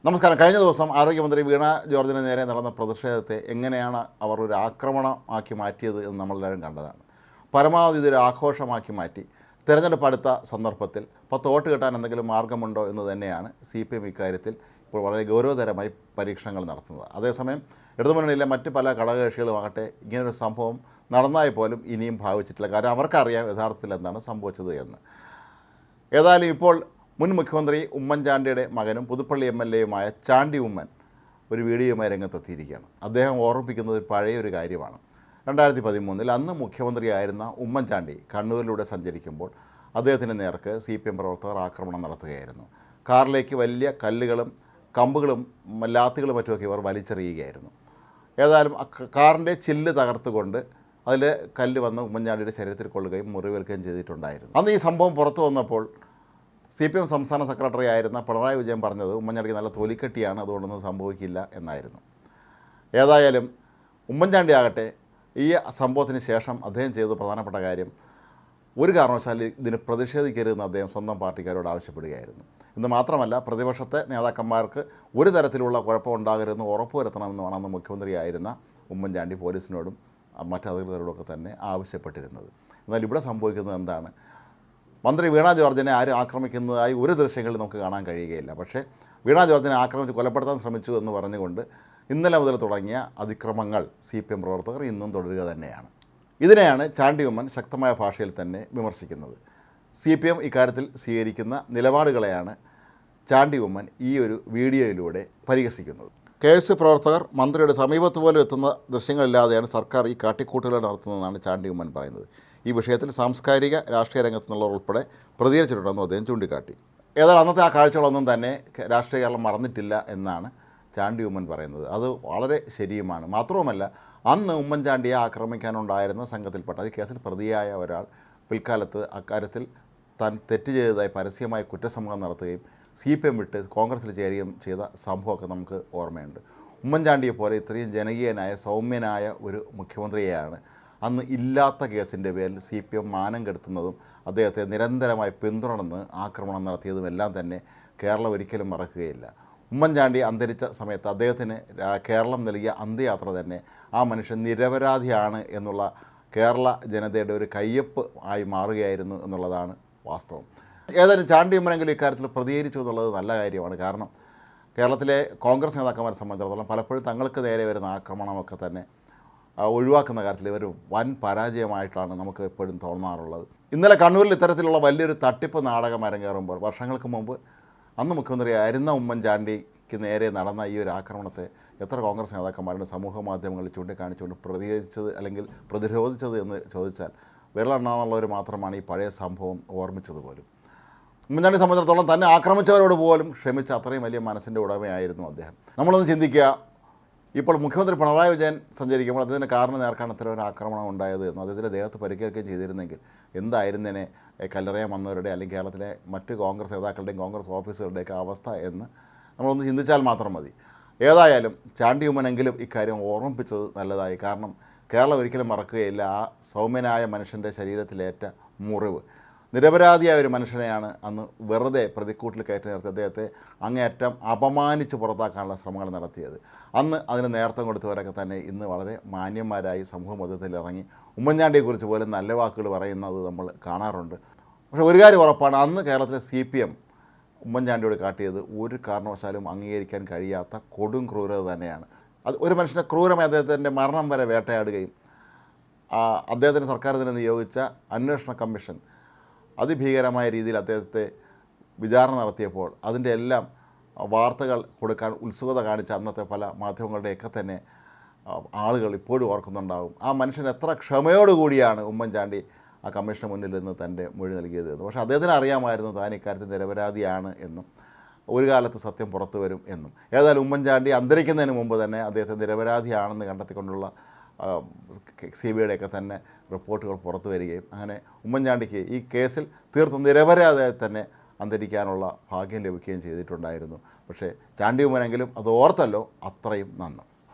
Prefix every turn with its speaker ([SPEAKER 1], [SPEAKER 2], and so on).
[SPEAKER 1] നമസ്കാരം. കഴിഞ്ഞ ദിവസം ആരോഗ്യമന്ത്രി വീണ ജോർജിന് നേരെ നടന്ന പ്രതിഷേധത്തെ എങ്ങനെയാണ് അവർ ഒരു ആക്രമണമാക്കി മാറ്റിയത് എന്ന് നമ്മളെല്ലാവരും കണ്ടതാണ്. പരമാവധി ഇതൊരു ആഘോഷമാക്കി മാറ്റി. തിരഞ്ഞെടുപ്പ് അടുത്ത സന്ദർഭത്തിൽ 10 വോട്ട് കിട്ടാൻ എന്തെങ്കിലും മാർഗമുണ്ടോ എന്ന് തന്നെയാണ് CPM ഇക്കാര്യത്തിൽ ഇപ്പോൾ വളരെ ഗൗരവതരമായി പരീക്ഷണങ്ങൾ നടത്തുന്നത്. അതേസമയം ഇടതുമുന്നണിയിലെ മറ്റ് പല ഘടകകക്ഷികളുമാകട്ടെ ഇങ്ങനൊരു സംഭവം നടന്നായി പോലും ഇനിയും ഭാവിച്ചിട്ടില്ല. കാരണം അവർക്കറിയാം യഥാർത്ഥത്തിൽ എന്താണ് സംഭവിച്ചത് എന്ന്. ഏതായാലും ഇപ്പോൾ മുൻ മുഖ്യമന്ത്രി ഉമ്മൻചാണ്ടിയുടെ മകനും പുതുപ്പള്ളി MLA-യുമായ ചാണ്ടി ഉമ്മൻ ഒരു വീഡിയോയുമായി രംഗത്തെത്തിയിരിക്കുകയാണ്. അദ്ദേഹം ഓർമ്മിപ്പിക്കുന്നത് പഴയൊരു കാര്യമാണ്. 2013 അന്ന് മുഖ്യമന്ത്രിയായിരുന്ന ഉമ്മൻചാണ്ടി കണ്ണൂരിലൂടെ സഞ്ചരിക്കുമ്പോൾ അദ്ദേഹത്തിന് നേർക്ക് CPM പ്രവർത്തകർ ആക്രമണം നടത്തുകയായിരുന്നു. കാറിലേക്ക് വലിയ കല്ലുകളും കമ്പുകളും ലാത്തികളും മറ്റുമൊക്കെ ഇവർ വലിച്ചെറിയുകയായിരുന്നു. ഏതായാലും കാറിൻ്റെ ചില്ല് തകർത്തുകൊണ്ട് അതിൽ കല്ല് വന്ന് ഉമ്മൻചാണ്ടിയുടെ ശരീരത്തിൽ കൊള്ളുകയും മുറിവേൽക്കുകയും ചെയ്തിട്ടുണ്ടായിരുന്നു. അന്ന് ഈ സംഭവം പുറത്തു വന്നപ്പോൾ CPM സംസ്ഥാന സെക്രട്ടറി ആയിരുന്ന പിണറായി വിജയൻ പറഞ്ഞത് ഉമ്മൻചാണ്ടിക്ക് നല്ല തൊലിക്കെട്ടിയാണ്, അതുകൊണ്ടൊന്നും സംഭവിക്കില്ല എന്നായിരുന്നു. ഏതായാലും ഉമ്മൻചാണ്ടി ആകട്ടെ ഈ സംഭവത്തിന് ശേഷം അദ്ദേഹം ചെയ്ത പ്രധാനപ്പെട്ട കാര്യം ഒരു കാരണവശാലും ഇതിന് പ്രതിഷേധിക്കരുതെന്ന് അദ്ദേഹം സ്വന്തം പാർട്ടിക്കാരോട് ആവശ്യപ്പെടുകയായിരുന്നു. ഇന്ന് മാത്രമല്ല, പ്രതിപക്ഷത്തെ നേതാക്കന്മാർക്ക് ഒരു തരത്തിലുള്ള കുഴപ്പമുണ്ടാകരുതെന്ന് ഉറപ്പുവരുത്തണമെന്നാണ് അന്ന് മുഖ്യമന്ത്രിയായിരുന്ന ഉമ്മൻചാണ്ടി പോലീസിനോടും മറ്റധികൃതരോടൊക്കെ തന്നെ ആവശ്യപ്പെട്ടിരുന്നത്. എന്നാൽ ഇവിടെ സംഭവിക്കുന്നത് എന്താണ്? മന്ത്രി വീണ ജോർജിനെ ആരും ആക്രമിക്കുന്നതായി ഒരു ദൃശ്യങ്ങളിൽ നമുക്ക് കാണാൻ കഴിയുകയില്ല. പക്ഷേ വീണ ജോർജിനെ ആക്രമിച്ച് കൊലപ്പെടുത്താൻ ശ്രമിച്ചു എന്ന് പറഞ്ഞുകൊണ്ട് ഇന്നലെ മുതൽ തുടങ്ങിയ അതിക്രമങ്ങൾ CPM പ്രവർത്തകർ ഇന്നും തുടരുക തന്നെയാണ്. ഇതിനെയാണ് ചാണ്ടി ഉമ്മൻ ശക്തമായ ഭാഷയിൽ തന്നെ വിമർശിക്കുന്നത്. CPM ഇക്കാര്യത്തിൽ സ്വീകരിക്കുന്ന നിലപാടുകളെയാണ് ചാണ്ടി ഉമ്മൻ ഈ ഒരു വീഡിയോയിലൂടെ പരിഹസിക്കുന്നത്. KS പ്രവർത്തകർ മന്ത്രിയുടെ സമീപത്ത് പോലും എത്തുന്ന ദൃശ്യങ്ങളില്ലാതെയാണ് സർക്കാർ ഈ കാട്ടിക്കൂട്ടുകൾ നടത്തുന്നതെന്നാണ് ചാണ്ടി ഉമ്മൻ പറയുന്നത്. ഈ വിഷയത്തിൽ സാംസ്കാരിക രാഷ്ട്രീയ രംഗത്തു നിന്നുള്ളവർ ഉൾപ്പെടെ പ്രതികരിച്ചിട്ടുണ്ടെന്നും അദ്ദേഹം ചൂണ്ടിക്കാട്ടി. ഏതായാലും അന്നത്തെ ആ കാഴ്ചകളൊന്നും തന്നെ രാഷ്ട്രീയ കേരളം മറന്നിട്ടില്ല എന്നാണ് ചാണ്ടി ഉമ്മൻ പറയുന്നത്. അത് വളരെ ശരിയുമാണ്. മാത്രവുമല്ല, അന്ന് ഉമ്മൻചാണ്ടിയെ ആക്രമിക്കാനുണ്ടായിരുന്ന സംഘത്തിൽപ്പെട്ട ഈ കേസിൽ പ്രതിയായ ഒരാൾ പിൽക്കാലത്ത് അക്കാര്യത്തിൽ താൻ തെറ്റ് ചെയ്തതായി പരസ്യമായി കുറ്റസമ്മതം നടത്തുകയും CPM വിട്ട് കോൺഗ്രസ്സിൽ ചേരുകയും ചെയ്ത സംഭവമൊക്കെ നമുക്ക് ഓർമ്മയുണ്ട്. ഉമ്മൻചാണ്ടിയെ പോലെ ഇത്രയും ജനകീയനായ സൗമ്യനായ ഒരു മുഖ്യമന്ത്രിയെയാണ് അന്ന് ഇല്ലാത്ത കേസിൻ്റെ പേരിൽ CPM മാനം കെടുത്തുന്നതും അദ്ദേഹത്തെ നിരന്തരമായി പിന്തുടർന്ന് ആക്രമണം നടത്തിയതുമെല്ലാം തന്നെ കേരളം ഒരിക്കലും മറക്കുകയില്ല. ഉമ്മൻചാണ്ടി അന്തരിച്ച സമയത്ത് അദ്ദേഹത്തിന് കേരളം നൽകിയ അന്ത്യയാത്ര തന്നെ ആ മനുഷ്യൻ നിരപരാധിയാണ് എന്നുള്ള കേരള ജനതയുടെ ഒരു കയ്യൊപ്പ് ആയി മാറുകയായിരുന്നു എന്നുള്ളതാണ് വാസ്തവം. ഏതായാലും ചാണ്ടി ഉമ്മനെങ്കിലും ഇക്കാര്യത്തിൽ പ്രതികരിച്ചു എന്നുള്ളത് നല്ല കാര്യമാണ്. കാരണം കേരളത്തിലെ കോൺഗ്രസ് നേതാക്കന്മാരെ സംബന്ധിച്ചിടത്തോളം പലപ്പോഴും തങ്ങൾക്ക് നേരെ വരുന്ന ആക്രമണമൊക്കെ തന്നെ ഒഴിവാക്കുന്ന കാര്യത്തിൽ ഇവർ വൻ പരാജയമായിട്ടാണ് നമുക്ക് എപ്പോഴും തോന്നാറുള്ളത്. ഇന്നലെ കണ്ണൂരിൽ ഇത്തരത്തിലുള്ള വലിയൊരു തട്ടിപ്പ് നാടകം അരങ്ങേറുമ്പോൾ വർഷങ്ങൾക്ക് മുമ്പ് അന്ന് മുഖ്യമന്ത്രിയായിരുന്ന ഉമ്മൻചാണ്ടിക്ക് നേരെ നടന്ന ഈ ഒരു ആക്രമണത്തെ എത്ര കോൺഗ്രസ് നേതാക്കന്മാരുടെ സമൂഹ മാധ്യമങ്ങളിൽ ചൂണ്ടിക്കാണിച്ചുകൊണ്ട് പ്രതികരിച്ചത് അല്ലെങ്കിൽ പ്രതിരോധിച്ചത് എന്ന് ചോദിച്ചാൽ വിരലെണ്ണാന്നുള്ളവർ മാത്രമാണ് ഈ പഴയ സംഭവം ഓർമ്മിച്ചത് പോലും. ഉമ്മൻചാണ്ടിയെ സംബന്ധിച്ചിടത്തോളം തന്നെ ആക്രമിച്ചവരോട് പോലും ക്ഷമിച്ച അത്രയും വലിയ മനസ്സിൻ്റെ ഉടമയായിരുന്നു അദ്ദേഹം. നമ്മളൊന്ന് ചിന്തിക്കുക, ഇപ്പോൾ മുഖ്യമന്ത്രി പിണറായി വിജയൻ സഞ്ചരിക്കുമ്പോൾ അദ്ദേഹത്തിൻ്റെ കാറിന് നേർക്കാണ് ഇത്തരം ഒരു ആക്രമണം ഉണ്ടായത് എന്ന് അദ്ദേഹത്തിൻ്റെ ദേഹത്ത് പരിക്കേൽക്കുകയും ചെയ്തിരുന്നെങ്കിൽ എന്തായിരുന്നേനെ കല്ലെറിയാൻ വന്നവരുടെ അല്ലെങ്കിൽ കേരളത്തിലെ മറ്റ് കോൺഗ്രസ് നേതാക്കളുടെയും കോൺഗ്രസ് ഓഫീസുകളുടെയൊക്കെ അവസ്ഥ എന്ന് നമ്മളൊന്ന് ചിന്തിച്ചാൽ മാത്രം മതി. ഏതായാലും ചാണ്ടി ഉമ്മനെങ്കിലും ഇക്കാര്യം ഓർമ്മിപ്പിച്ചത് നല്ലതായി. കാരണം കേരളം ഒരിക്കലും മറക്കുകയില്ല ആ സൗമ്യനായ മനുഷ്യൻ്റെ ശരീരത്തിലേറ്റ മുറിവ്. നിരപരാധിയായ ഒരു മനുഷ്യനെയാണ് അന്ന് വെറുതെ പ്രതിക്കൂട്ടിൽ കയറ്റി നിർത്തി അദ്ദേഹത്തെ അങ്ങേയറ്റം അപമാനിച്ച് പുറത്താക്കാനുള്ള ശ്രമങ്ങൾ നടത്തിയത്. അന്ന് അതിന് നേതൃത്വം കൊടുത്തവരൊക്കെ തന്നെ ഇന്ന് വളരെ മാന്യന്മാരായി സമൂഹ മധ്യത്തിൽ ഇറങ്ങി ഉമ്മൻചാണ്ടിയെക്കുറിച്ച് പോലും നല്ല വാക്കുകൾ പറയുന്നത് നമ്മൾ കാണാറുണ്ട്. പക്ഷേ ഒരു കാര്യം ഉറപ്പാണ്, അന്ന് കേരളത്തിലെ CPM ഉമ്മൻചാണ്ടിയോട് കാട്ടിയത് ഒരു കാരണവശാലും അംഗീകരിക്കാൻ കഴിയാത്ത കൊടും ക്രൂരത തന്നെയാണ്. അത് ഒരു മനുഷ്യനെ ക്രൂരമായി അദ്ദേഹത്തിൻ്റെ മരണം വരെ വേട്ടയാടുകയും അദ്ദേഹത്തിന് സർക്കാർ തന്നെ നിയോഗിച്ച അന്വേഷണ കമ്മീഷൻ അതിഭീകരമായ രീതിയിൽ അദ്ദേഹത്തെ വിചാരണ നടത്തിയപ്പോൾ അതിൻ്റെ എല്ലാം വാർത്തകൾ കൊടുക്കാൻ ഉത്സുകത കാണിച്ച അന്നത്തെ പല മാധ്യമങ്ങളുടെയൊക്കെ തന്നെ ആളുകൾ ഇപ്പോഴും ഓർക്കുന്നുണ്ടാകും. ആ മനുഷ്യൻ എത്ര ക്ഷമയോടുകൂടിയാണ് ഉമ്മൻചാണ്ടി ആ കമ്മീഷന് മുന്നിൽ നിന്ന് തൻ്റെ മൊഴി നൽകിയത് എന്ന്. പക്ഷേ അദ്ദേഹത്തിന് അറിയാമായിരുന്നു താൻ ഇക്കാര്യത്തിൽ നിരപരാധിയാണ് എന്നും ഒരു കാലത്ത് സത്യം പുറത്തു വരും എന്നും. ഏതായാലും ഉമ്മൻചാണ്ടി അന്തരിക്കുന്നതിന് മുമ്പ് തന്നെ അദ്ദേഹത്തെ നിരപരാധിയാണെന്ന് കണ്ടെത്തിക്കൊണ്ടുള്ള CBIയുടെയൊക്കെ തന്നെ റിപ്പോർട്ടുകൾ പുറത്തു വരികയും അങ്ങനെ ഉമ്മൻചാണ്ടിക്ക് ഈ കേസിൽ തീർത്തും നിരപരാധിയായി തന്നെ അന്തരിക്കാനുള്ള ഭാഗ്യം ലഭിക്കുകയും ചെയ്തിട്ടുണ്ടായിരുന്നു. പക്ഷേ ചാണ്ടി ഉമ്മനെങ്കിലും അത് ഓർത്തല്ലോ, അത്രയും നന്ന്.